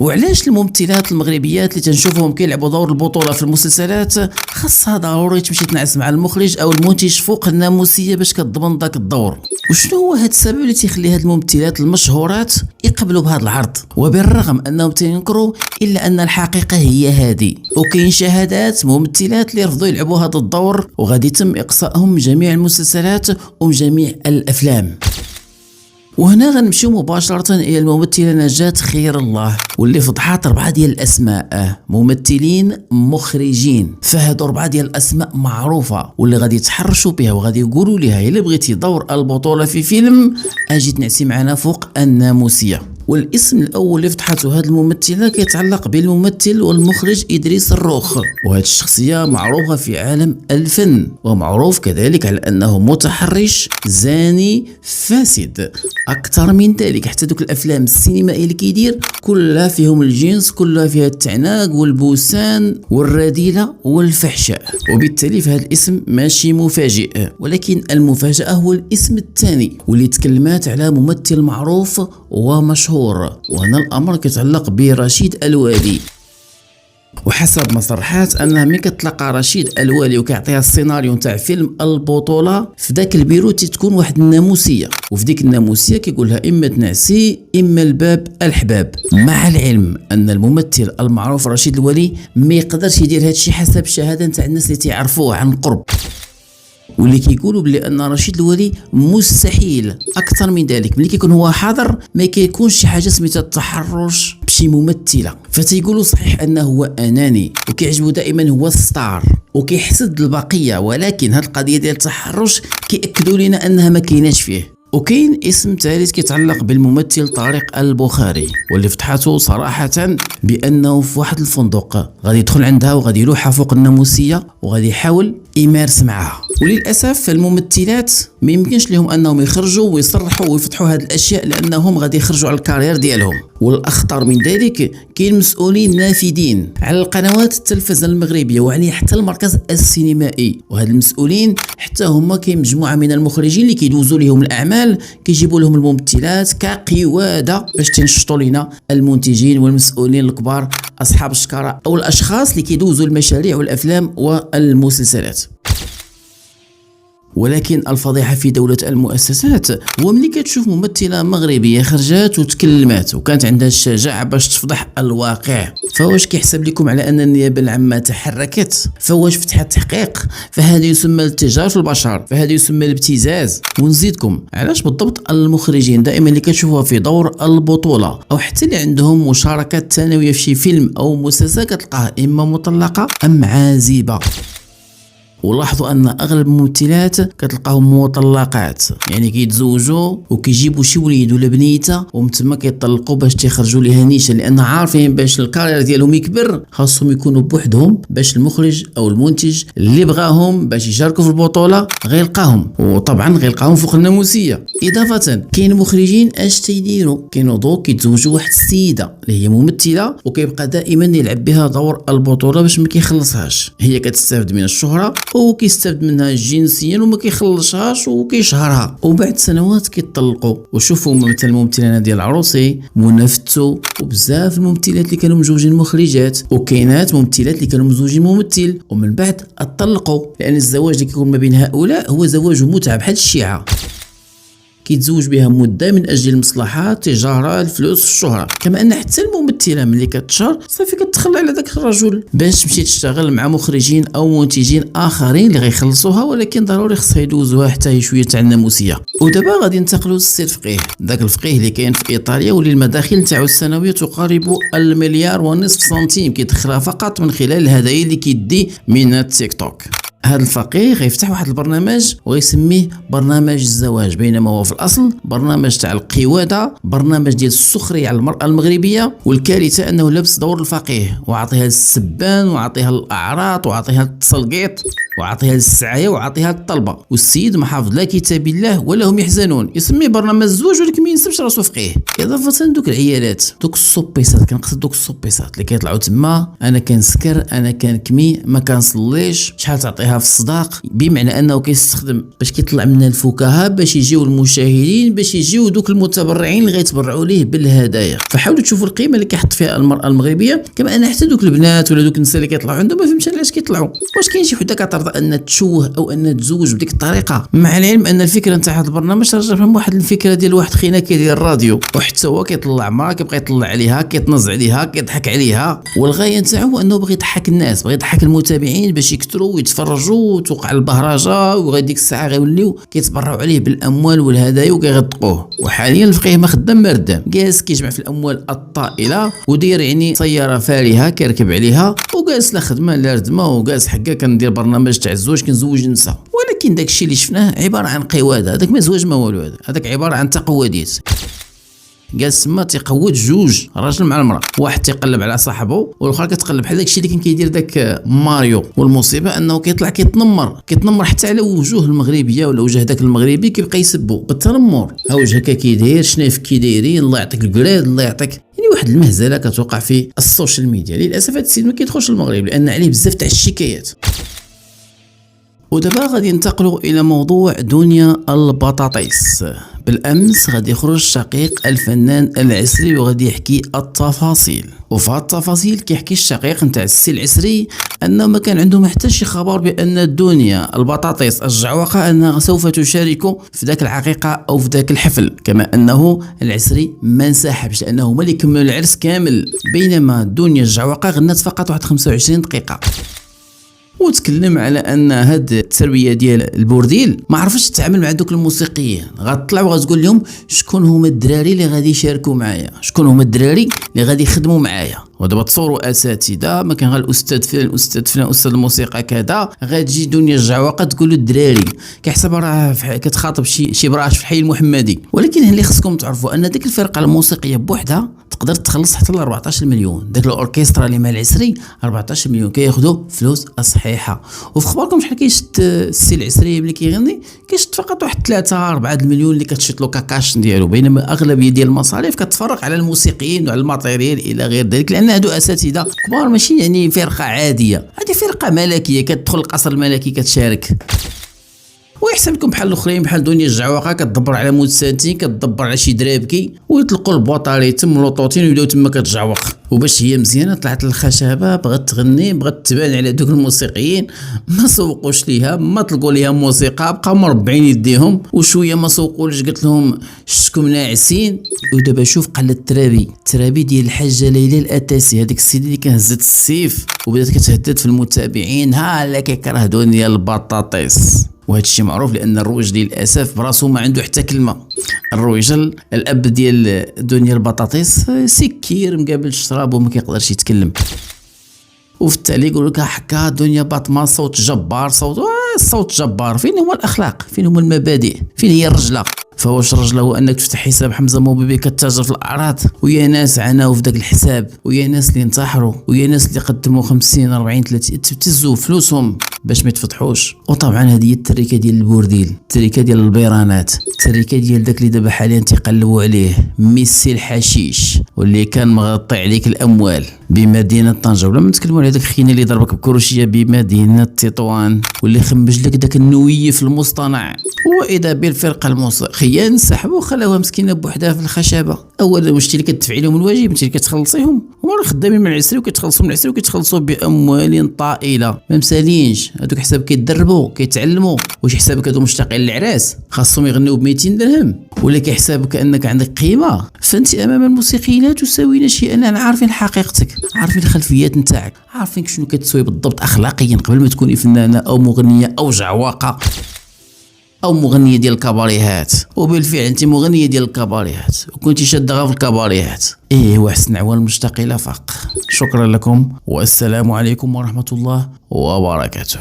وعلاش الممثلات المغربيات اللي تنشوفهم كيلعبوا دور البطوله في المسلسلات خاصها ضروري تمشي تنعس مع المخرج او المنتج فوق الناموسيه باش كتضمن داك الدور؟ وشنو هو هذا السبب اللي تيخلي هاد الممثلات المشهورات يقبلوا بهذا العرض وبالرغم انهم تينكروا الا ان الحقيقه هي هذه؟ وكاين شهادات ممثلات اللي رفضوا يلعبوا هذا الدور وغادي يتم اقصائهم من جميع المسلسلات ومن جميع الافلام. وهنا غنمشيو مباشرة إلى الممثلة نجاة خير الله واللي فضحات 4 ديال الأسماء ممثلين مخرجين، فهادو 4 ديال الأسماء معروفة واللي غادي يتحرشوا بها وغادي يقولوا لها إلا بغيتي دور البطولة في فيلم أجي تنعسي معنا فوق الناموسية. والاسم الاول اللي فتحته هذه الممثله كيتعلق بالممثل والمخرج ادريس الروخ، وهذه الشخصيه معروفه في عالم الفن ومعروف كذلك على انه متحرش زاني فاسد. اكثر من ذلك حتى دوك الافلام السينمائيه اللي كيدير كلها فيهم الجنس، كلها فيها التعناق والبوسان والرذيله والفحشاء، وبالتالي فهذا الاسم ماشي مفاجئ. ولكن المفاجاه هو الاسم الثاني واللي تكلمات على ممثل معروف ومشهور، وهنا الامر كيتعلق برشيد الوالي. وحسب ما صرحات انها ملي كتلاقى رشيد الوالي وكيعطيها السيناريو نتاع فيلم البطوله في ذاك البيرو تكون واحد الناموسيه، وفي ديك الناموسيه كيقول لها اما تنعسي اما الباب الحباب، مع العلم ان الممثل المعروف رشيد الوالي ما يقدرش يدير هذا الشيء حسب الشهاده نتاع الناس اللي تعرفوه عن قرب، واللي كيقولوا بلي ان رشيد الوالي مستحيل اكثر من ذلك ملي كيكون هو حاضر ما كيكونش شي حاجه سميتها التحرش بشي ممثله. فتيقولوا صحيح انه هو اناني وكيعجبو دائما هو ستار وكيحسد البقيه، ولكن هذه القضيه ديال التحرش كيأكدوا لنا انها ما كايناش فيه. وكاين اسم ثالث كيتعلق بالممثل طارق البخاري واللي فتحته صراحه بانه في واحد الفندق غادي يدخل عندها وغادي يلوحها فوق الناموسيه وغادي يحاول يمارس معها. وللاسف الممثلات ما يمكنش لهم انهم يخرجوا ويصرحوا ويفتحوا هذه الاشياء لانهم غادي يخرجوا على الكارير ديالهم. والاخطر من ذلك كاين مسؤولين نافذين على القنوات التلفزه المغربيه وعليه حتى المركز السينمائي، وهاد المسؤولين حتى هما كاين مجموعه من المخرجين اللي كيدوزوا لهم الاعمال كيجيبوا لهم الممثلات كقواده باش تنشطوا لنا المنتجين والمسؤولين الكبار اصحاب الشكاره او الاشخاص اللي كيدوزوا المشاريع والافلام والمسلسلات. ولكن الفضيحه في دوله المؤسسات هو ملي كتشوف ممثله مغربيه خرجات وتكلمات وكانت عندها الشجاعه باش تفضح الواقع، فواش كيحسب لكم على ان النيابه العامه تحركت؟ فواش فتحت تحقيق؟ فهذا يسمى الاتجار في البشر، فهذا يسمى الابتزاز. ونزيدكم علاش بالضبط المخرجين دائما اللي كتشوفوها في دور البطوله او حتى اللي عندهم مشاركات ثانويه في شي فيلم او مسلسل كتلقاها اما مطلقه ام عازبه. ولاحظوا ان اغلب الممثلات كتلقاهم مطلقات، يعني كيتزوجوا وكيجيبوا شي وليد ولا بنيته ومن تما كيطلقوا باش تيخرجوا ليها نيشه، لان عارفين باش الكارير ديالهم يكبر خاصهم يكونوا بوحدهم باش المخرج او المنتج اللي بغاهم باش يشاركوا في البطوله غيلقاهم، وطبعا غيلقاهم فوق الناموسيه. اضافه كاين مخرجين اش تيديروا؟ كينوضوا كيتزوجوا واحد السيده اللي هي ممثله وكيبقى دائما يلعب بها دور البطوله باش ما كيخلصهاش، هي كتستافد من الشهره وكيستافد منها جنسيا وما كيخلصهاش وكيشهرها، وبعد سنوات كيطلقوا. وشوفوا مثلا الممثله ديال العروسي، منى فتو، وبزاف الممثلات اللي كانوا مزوجين مخرجات، وكاينات ممثلات اللي كانوا مزوجين ممثل ومن بعد طلقوا، لان الزواج اللي كيكون ما بين هؤلاء هو زواج متعه بحال الشيعه، كيتزوج بها مده من اجل المصلحه، التجاره، الفلوس، الشهره. كما ان حتى الممثله ملي كتشهر صافي كتخلى على ذاك الرجل باش تمشي تشتغل مع مخرجين او منتجين اخرين اللي غيخلصوها، ولكن ضروري خصها يدوزوها حتى هي شويه تاع الناموسيه. ودابا غادي ننتقلوا للسي الفقيه، ذاك الفقيه اللي كاين في ايطاليا واللي المداخل نتاعو السنويه تقارب 1.5 مليار سنتيم كيدخلها فقط من خلال الهدايا اللي كيدي من التيك توك. هذا الفقيه غيفتح واحد البرنامج ويسميه برنامج الزواج، بينما هو في الاصل برنامج تاع القواده، برنامج ديال السخريه على المراه المغربيه. والكارثه انه لبس دور الفقيه وعطيها السبان وعطيها الاعراض وعطيها التسلقيط وعطيها للسعايه وعطيها للطلبه، والسيد محافظ لا كتاب الله ولا هم يحزنون، يسميه برنامج الزواج ولكن ما ينسبش راسو فقيه. اضافه دوك العيالات دوك الصوبيصات، كنقصد دوك الصوبيصات اللي كيطلعوا تما انا كنسكر انا كنكمي ما كنصليش، شحال تعطيها في الصداق، بمعنى انه كيستخدم باش كيطلع منها الفكاهه باش يجيو المشاهدين، باش يجيو دوك المتبرعين اللي غيتبرعوا ليه بالهدايا. فحاولوا تشوفوا القيمه اللي كيحط فيها المراه المغربيه، كما ان حتى دوك البنات ولا دوك النساء اللي كيطلعوا عندهم ما فهمتش علاش كيطلعوا. واش كاين شي وحده كترضى ان تشوه او ان تزوج بديك الطريقه، مع العلم ان الفكره نتاع هذا البرنامج راه فهم واحد الفكره ديال واحد خينا كيدير الراديو، وحتى هو كيطلع مرا كيبقى يطلع عليها كيتنز عليها كيضحك عليها، والغايه نتاعو هو انه بغى يضحك الناس، بغى يضحك المتابعين باش يكثروا ويتفرجوا وتوقع البهرجه، وغادي ديك الساعه غيوليو كيتبرعوا عليه بالاموال والهدايا وكيغطقوه. وحاليا الفقيه ما خدام ما ردام، جالس كيجمع في الاموال الطائله ودير يعني سياره فارهه كيركب عليها، وجالس لا خدمه لا ردمه، وجالس حكا كندير برنامج تاع الزواج كنزوج النساء. ولكن داكشي اللي شفناه عباره عن قواده، هذاك ما زواج ما والو، هذاك عباره عن تقواديت. جالس تما تيقود جوج راجل مع المراه، واحد تيقلب على صاحبه والاخر كتقلب بحال داكشي اللي كان كيدير داك ماريو. والمصيبه انه كيطلع كيتنمر حتى على وجوه المغربيه ولا وجه داك المغربي، كيبقى يسبوا بالتنمر، ها وجهك كيداير شناف كيدايرين، الله يعطيك الكراد الله يعطيك، يعني واحد المهزله كتوقع في السوشيال ميديا. للاسف هذا السيد ما كيدخلش المغرب لان عليه بزاف تاع الشكايات. ودابا غادي ننتقلوا الى موضوع دنيا البطاطيس. بالامس غادي يخرج شقيق الفنان العسري وغادي يحكي التفاصيل، وفي هاد التفاصيل كيحكي الشقيق نتاع السي العسري انه ما كان عندهم حتى شي خبر بان الدنيا البطاطيس الجعوقه انها سوف تشارك في ذاك العقيقه او في ذاك الحفل، كما انه العسري ما انسحبش لانه هما اللي كملوا العرس كامل، بينما الدنيا الجعوقه غنات فقط واحد 25 دقيقه. وتكلم على ان هاد التربيه ديال البورديل ما عرفتش تتعامل مع دوك الموسيقيين، غتطلع وغتقول لهم شكون هما الدراري اللي غادي يشاركوا معايا، شكون هما الدراري اللي غادي يخدموا معايا. ودابا تصوروا اساتذه ما كان غير الاستاذ فلان الاستاذ فلان استاذ الموسيقى كذا، غتجي دنيا الجعوقه تقول له الدراري، كيحسب راه كتخاطب شي براش في الحي المحمدي. ولكن اللي خصكم تعرفوا ان ديك الفرقه الموسيقيه بوحدها تقدر تخلص حتى ل 14 مليون، داك الاوركسترا اللي مع العسري 14 مليون كياخذوا فلوس صحيحه. وفي خبركم شحال كيشت السي العسري ملي كيغني، كيشت فقط واحد 3 4 المليون اللي كتشيط له كاكاش ديالو، بينما اغلبيه ديال المصاريف كتفرق على الموسيقيين وعلى الماتيريال الى غير ذلك، لان هادو اساتذه كبار ماشي يعني فرقه عاديه، هذه فرقه ملكيه كتدخل القصر الملكي كتشارك. ويحسن لكم بحال الاخرين بحال دنيا الجعوقه كتدبر على مود سانتين، كتدبر على شي درابكي ويطلقوا البوطاري تم لوطوتين ويبداو تما كتجعوق. وباش هي مزيانه طلعت للخشبه بغات تغني بغات تبان على دوك الموسيقيين، ما سوقوش ليها ما طلقوا ليها موسيقى، بقاو مربعين يديهم وشويه ما سوقولش، قلت لهم شتكم ناعسين. ودابا شوف قلت الترابي ديال الحاجه ليلى الاتاسي، هذيك السيده اللي كان هزت السيف وبدات كتهدد في المتابعين، ها لا كيكره دنيا البطاطيس. وهذا الشيء معروف لان الرويج للاسف براسو ما عنده حتى كلمه. الرويجل الاب ديال دنيا البطاطيس سكير مقابل الشراب وما كيقدرش يتكلم. وفي التالي يقول لك حكا دنيا باطمه صوت جبار، صوت جبار. فين هما الاخلاق؟ فين هما المبادئ؟ فين هي الرجله؟ فواش الرجله هو انك تفتح حساب حمزه موبيبي كتاجر في الاعراض، ويا ناس عاناو في داك الحساب، ويا ناس اللي انتحروا، ويا ناس اللي قدموا 50 40 30 تبتزوا فلوسهم باش ما يتفتحوش. وطبعا هذه هي التركه ديال البورديل، التركه ديال البيرانات، التركه ديال داك اللي دابا حاليا تيقلبوا عليه ميسي الحشيش واللي كان مغطي عليك الاموال بمدينه طنجه. ولا ما نتكلموا على داك الخينا اللي ضربك بكروشيه بمدينه تطوان واللي خمج لك داك النويه في المصطنع. واذا بالفرقه الموسيقيه انسحبوا خلاوها مسكينه بوحدها في الخشبه. اولا واش اللي كتدفعي لهم الواجب انت اللي كتخلصيهم، هما راه خدامين من العسري وكيتخلصوا من العسري وكيتخلصوا باموال طائله. ما مسالينش هذوك حساب كيتدربوا كيتعلموا. واش حسابك هذو مشتاقين للعراس خاصهم يغنيو ب 200 درهم، ولا كيحسابك انك عندك قيمه؟ فانت امام الموسيقيين لا تساوين شيئا، عارفين حقيقتك، عارفين الخلفيات نتاعك، عارفين شنو كتسوي بالضبط اخلاقيا قبل ما تكوني فنانه او مغنيه او جعواقه او مغنيه ديال الكباريهات. وبالفعل انت مغنيه ديال الكباريهات وكنتي شاده في الكباريهات. وحسن عوان المشتاق الى فاق. شكرا لكم والسلام عليكم ورحمه الله وبركاته.